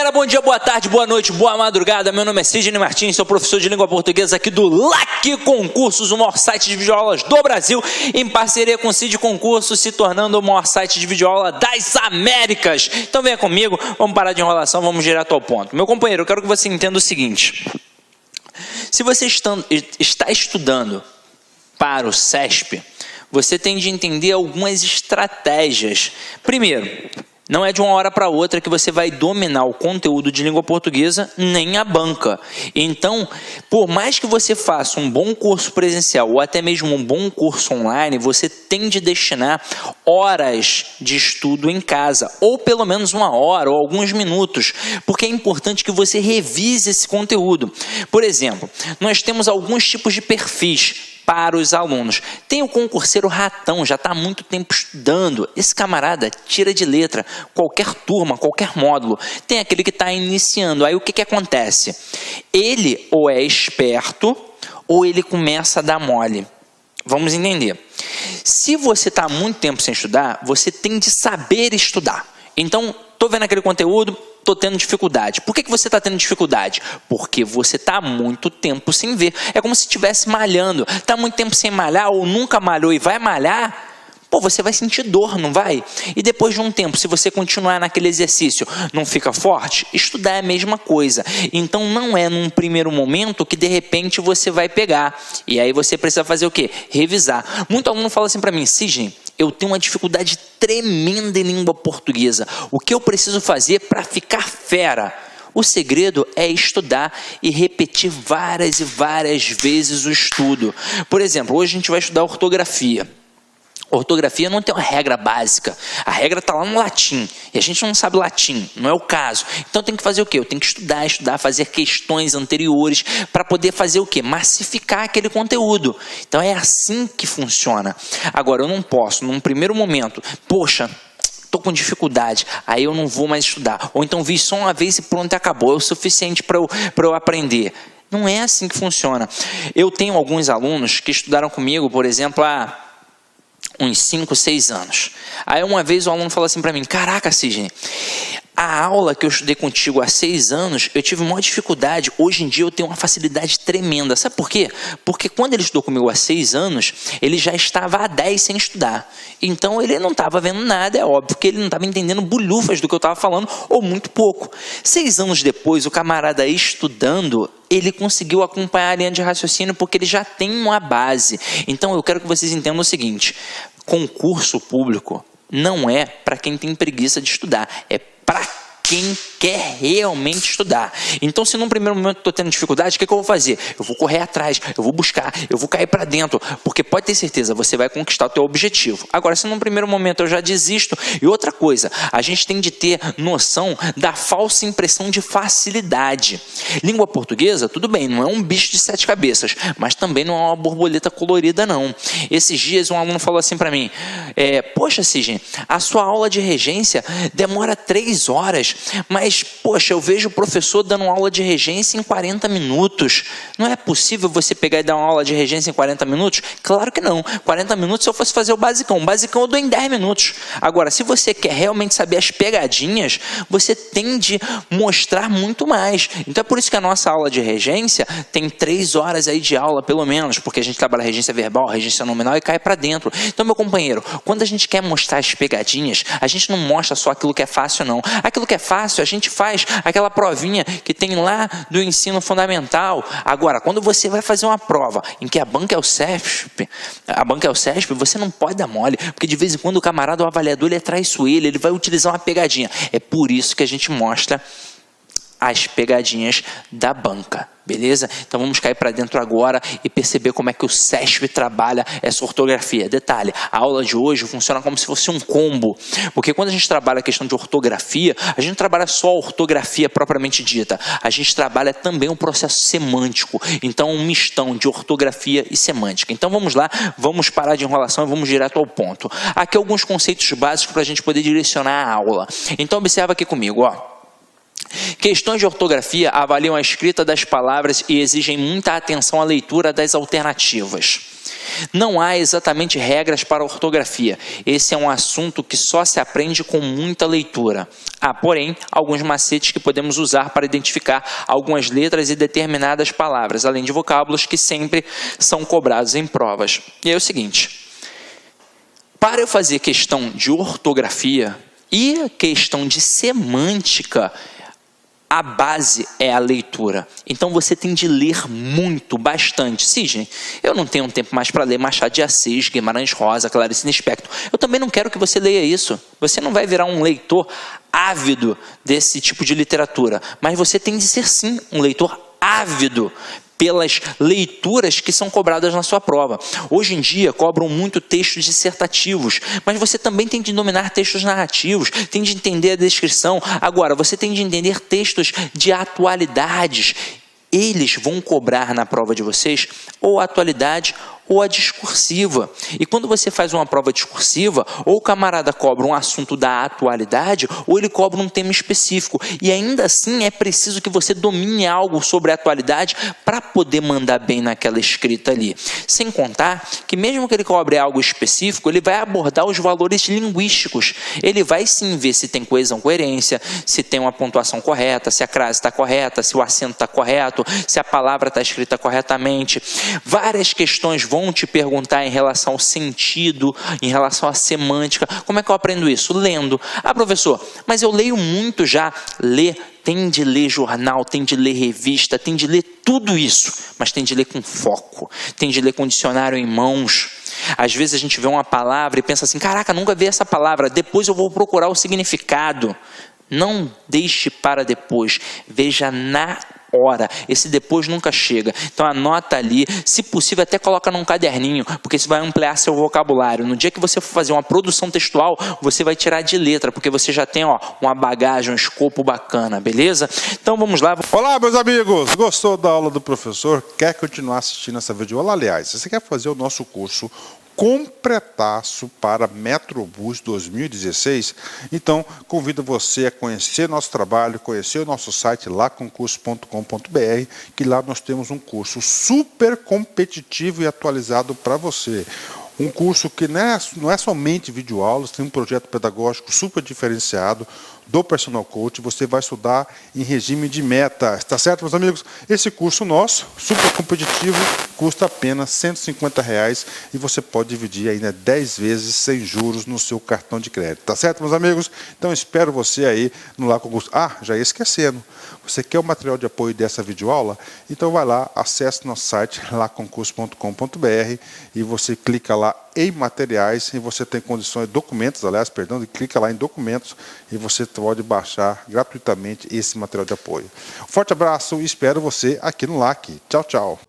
galera, bom dia, boa tarde, boa noite, boa madrugada. Meu nome é Sidney Martins, sou professor de língua portuguesa aqui do LAC Concursos, o maior site de videoaulas do Brasil, em parceria com o Cid Concursos, se tornando o maior site de videoaula das Américas. Então venha comigo, vamos parar de enrolação, vamos direto ao ponto. Meu companheiro, eu quero que você entenda o seguinte: se você está estudando para o CESP, você tem de entender algumas estratégias. Primeiro, não é de uma hora para outra que você vai dominar o conteúdo de língua portuguesa, nem a banca. Então, por mais que você faça um bom curso presencial ou até mesmo um bom curso online, você tem de destinar horas de estudo em casa, ou pelo menos uma hora ou alguns minutos, porque é importante que você revise esse conteúdo. Por exemplo, nós temos alguns tipos de perfis para os alunos. Tem o concurseiro ratão, já está há muito tempo estudando. Esse camarada tira de letra qualquer turma, qualquer módulo. Tem aquele que está iniciando. Aí o que acontece? Ele ou é esperto ou ele começa a dar mole. Vamos entender. Se você está há muito tempo sem estudar, você tem de saber estudar. Então, estou vendo aquele conteúdo, estou tendo dificuldade. Por que você está tendo dificuldade? Porque você está há muito tempo sem ver. É como se estivesse malhando. Está há muito tempo sem malhar ou nunca malhou e vai malhar, pô, você vai sentir dor, não vai? E depois de um tempo, se você continuar naquele exercício, não fica forte? Estudar é a mesma coisa. Então, não é num primeiro momento que, de repente, você vai pegar. E aí você precisa fazer o quê? Revisar. Muito aluno fala assim para mim: Sidney, eu tenho uma dificuldade tremenda em língua portuguesa. O que eu preciso fazer para ficar fera? O segredo é estudar e repetir várias e várias vezes o estudo. Por exemplo, hoje a gente vai estudar ortografia. Ortografia não tem uma regra básica. A regra está lá no latim. E a gente não sabe latim, não é o caso. Então tem que fazer o quê? Eu tenho que estudar, fazer questões anteriores para poder fazer o quê? Massificar aquele conteúdo. Então é assim que funciona. Agora, eu não posso, num primeiro momento, poxa, estou com dificuldade, aí eu não vou mais estudar. Ou então vi só uma vez e pronto, acabou. É o suficiente para eu aprender. Não é assim que funciona. Eu tenho alguns alunos que estudaram comigo, por exemplo, há uns 5, 6 anos. Aí uma vez o aluno falou assim para mim: caraca, Sidney, a aula que eu estudei contigo há 6 anos, eu tive maior dificuldade. Hoje em dia eu tenho uma facilidade tremenda. Sabe por quê? Porque quando ele estudou comigo há 6 anos, ele já estava há 10 sem estudar. Então ele não estava vendo nada, é óbvio que ele não estava entendendo bulhufas do que eu estava falando, ou muito pouco. 6 anos depois, o camarada estudando, ele conseguiu acompanhar a linha de raciocínio porque ele já tem uma base. Então eu quero que vocês entendam o seguinte: concurso público não é para quem tem preguiça de estudar, é para quem quer realmente estudar. Então, se num primeiro momento eu estou tendo dificuldade, o que eu vou fazer? Eu vou correr atrás, eu vou buscar, eu vou cair para dentro, porque pode ter certeza, você vai conquistar o teu objetivo. Agora, se num primeiro momento eu já desisto, e outra coisa, a gente tem de ter noção da falsa impressão de facilidade. Língua portuguesa, tudo bem, não é um bicho de 7 cabeças, mas também não é uma borboleta colorida, não. Esses dias um aluno falou assim para mim: poxa, Sidney, a sua aula de regência demora 3 horas, mas, poxa, eu vejo o professor dando uma aula de regência em 40 minutos. Não é possível você pegar e dar uma aula de regência em 40 minutos? Claro que não. 40 minutos se eu fosse fazer o basicão. O basicão eu dou em 10 minutos. Agora, se você quer realmente saber as pegadinhas, você tem de mostrar muito mais. Então é por isso que a nossa aula de regência tem 3 horas aí de aula, pelo menos, porque a gente trabalha regência verbal, regência nominal e cai para dentro. Então, meu companheiro, quando a gente quer mostrar as pegadinhas, a gente não mostra só aquilo que é fácil, não. Aquilo que é fácil, a gente faz aquela provinha que tem lá do ensino fundamental. Agora, quando você vai fazer uma prova em que a banca é o CESP, você não pode dar mole, porque de vez em quando o camarada, o avaliador, ele é traiçoeiro, ele vai utilizar uma pegadinha. É por isso que a gente mostra as pegadinhas da banca, beleza? Então vamos cair para dentro agora e perceber como é que o CESP trabalha essa ortografia. Detalhe, a aula de hoje funciona como se fosse um combo, porque quando a gente trabalha a questão de ortografia, a gente não trabalha só a ortografia propriamente dita, a gente trabalha também o processo semântico, então um mistão de ortografia e semântica. Então vamos lá, vamos parar de enrolação e vamos direto ao ponto. Aqui alguns conceitos básicos para a gente poder direcionar a aula. Então observa aqui comigo, ó. Questões de ortografia avaliam a escrita das palavras e exigem muita atenção à leitura das alternativas. Não há exatamente regras para a ortografia. Esse é um assunto que só se aprende com muita leitura. Há, porém, alguns macetes que podemos usar para identificar algumas letras e determinadas palavras, além de vocábulos que sempre são cobrados em provas. E é o seguinte, para eu fazer questão de ortografia e questão de semântica, a base é a leitura. Então você tem de ler muito, bastante. Sidney, eu não tenho tempo mais para ler Machado de Assis, Guimarães Rosa, Clarice Lispector. Eu também não quero que você leia isso. Você não vai virar um leitor ávido desse tipo de literatura. Mas você tem de ser, sim, um leitor ávido pelas leituras que são cobradas na sua prova. Hoje em dia, cobram muito textos dissertativos, mas você também tem de dominar textos narrativos, tem de entender a descrição. Agora, você tem de entender textos de atualidades. Eles vão cobrar na prova de vocês ou a atualidade ou a discursiva. E quando você faz uma prova discursiva, ou o camarada cobra um assunto da atualidade, ou ele cobra um tema específico. E ainda assim é preciso que você domine algo sobre a atualidade para poder mandar bem naquela escrita ali. Sem contar que mesmo que ele cobre algo específico, ele vai abordar os valores linguísticos. Ele vai sim ver se tem coesão, coerência, se tem uma pontuação correta, se a crase está correta, se o acento está correto, se a palavra está escrita corretamente. Várias questões vão te perguntar em relação ao sentido, em relação à semântica. Como é que eu aprendo isso? Lendo. Ah, professor, mas eu leio muito já. Tem de ler jornal, tem de ler revista, tem de ler tudo isso, mas tem de ler com foco, tem de ler com dicionário em mãos. Às vezes a gente vê uma palavra e pensa assim, caraca, nunca vi essa palavra, depois eu vou procurar o significado. Não deixe para depois, veja na hora, esse depois nunca chega. Então anota ali, se possível até coloca num caderninho, porque isso vai ampliar seu vocabulário. No dia que você for fazer uma produção textual, você vai tirar de letra, porque você já tem uma bagagem, um escopo bacana, beleza? Então vamos lá. Olá, meus amigos! Gostou da aula do professor? Quer continuar assistindo essa videoaula? Aliás, se você quer fazer o nosso curso completaço para Metrobus 2016, então convido você a conhecer nosso trabalho, conhecer o nosso site laconcurso.com.br, que lá nós temos um curso super competitivo e atualizado para você. Um curso que não é somente videoaulas, tem um projeto pedagógico super diferenciado do Personal Coach. Você vai estudar em regime de metas, tá certo, meus amigos? Esse curso nosso, super competitivo, custa apenas R$150 e você pode dividir ainda 10 vezes sem juros no seu cartão de crédito, tá certo, meus amigos? Então espero você aí no Lá com Curso. Ah, já ia esquecendo. Você quer o material de apoio dessa videoaula? Então vai lá, acesse nosso site laconcurso.com.br e você clica lá em materiais e você tem condições, documentos, aliás, perdão, e clica lá em documentos e você pode baixar gratuitamente esse material de apoio. Forte abraço e espero você aqui no LAC. Tchau, tchau.